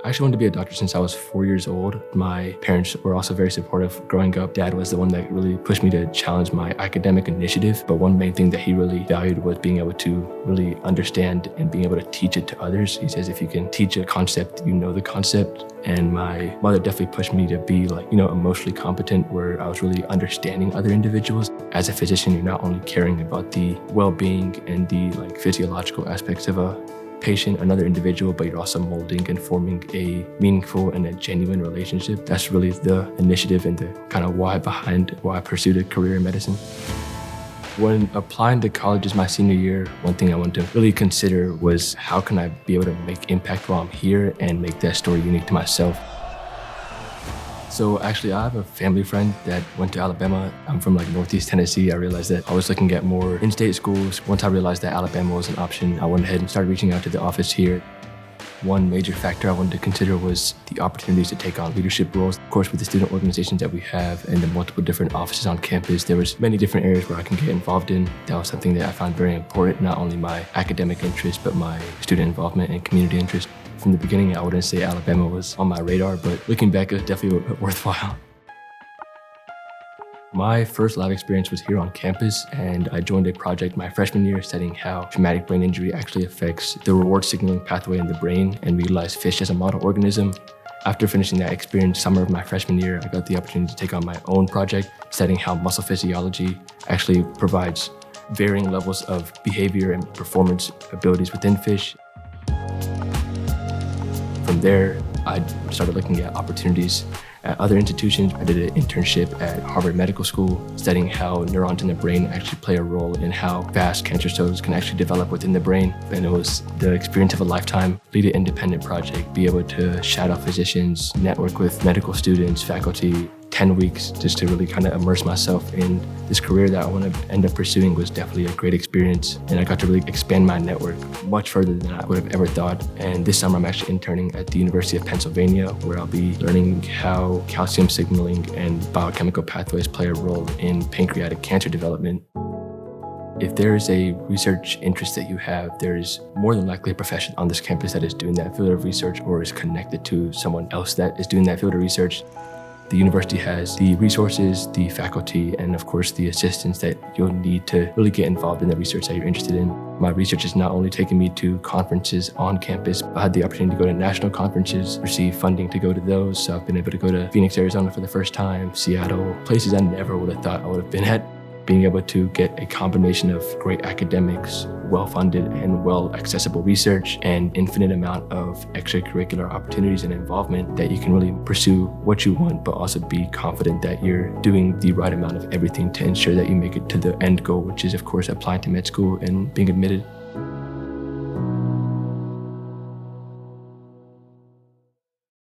I actually wanted to be a doctor since I was 4 years old. My parents were also very supportive growing up. Dad was the one that really pushed me to challenge my academic initiative. But one main thing that he really valued was being able to really understand and being able to teach it to others. He says, if you can teach a concept, you know the concept. And my mother definitely pushed me to be emotionally competent, where I was really understanding other individuals. As a physician, you're not only caring about the well-being and the physiological aspects of a patient, another individual, but you're also molding and forming a meaningful and a genuine relationship. That's really the initiative and the kind of why behind why I pursued a career in medicine. When applying to colleges my senior year, one thing I wanted to really consider was how can I be able to make impact while I'm here and make that story unique to myself. So actually, I have a family friend that went to Alabama. I'm from Northeast Tennessee. I realized that I was looking at more in-state schools. Once I realized that Alabama was an option, I went ahead and started reaching out to the office here. One major factor I wanted to consider was the opportunities to take on leadership roles. Of course, with the student organizations that we have and the multiple different offices on campus, there was many different areas where I can get involved in. That was something that I found very important, not only my academic interest, but my student involvement and community interest. From the beginning, I wouldn't say Alabama was on my radar, but looking back, it was definitely worthwhile. My first lab experience was here on campus, and I joined a project my freshman year studying how traumatic brain injury actually affects the reward signaling pathway in the brain, and we utilized fish as a model organism. After finishing that experience, summer of my freshman year, I got the opportunity to take on my own project, studying how muscle physiology actually provides varying levels of behavior and performance abilities within fish. From there, I started looking at opportunities at other institutions. I did an internship at Harvard Medical School, studying how neurons in the brain actually play a role in how fast cancer cells can actually develop within the brain. And it was the experience of a lifetime. Lead an independent project, be able to shadow physicians, network with medical students, faculty, 10 weeks just to really kind of immerse myself in this career that I want to end up pursuing was definitely a great experience. And I got to really expand my network much further than I would have ever thought. And this summer I'm actually interning at the University of Pennsylvania, where I'll be learning how calcium signaling and biochemical pathways play a role in pancreatic cancer development. If there is a research interest that you have, there is more than likely a profession on this campus that is doing that field of research or is connected to someone else that is doing that field of research. The university has the resources, the faculty, and of course the assistants that you'll need to really get involved in the research that you're interested in. My research has not only taken me to conferences on campus, but I had the opportunity to go to national conferences, receive funding to go to those. So I've been able to go to Phoenix, Arizona for the first time, Seattle, places I never would have thought I would have been at. Being able to get a combination of great academics, well-funded and well-accessible research, and infinite amount of extracurricular opportunities and involvement that you can really pursue what you want, but also be confident that you're doing the right amount of everything to ensure that you make it to the end goal, which is, of course, applying to med school and being admitted.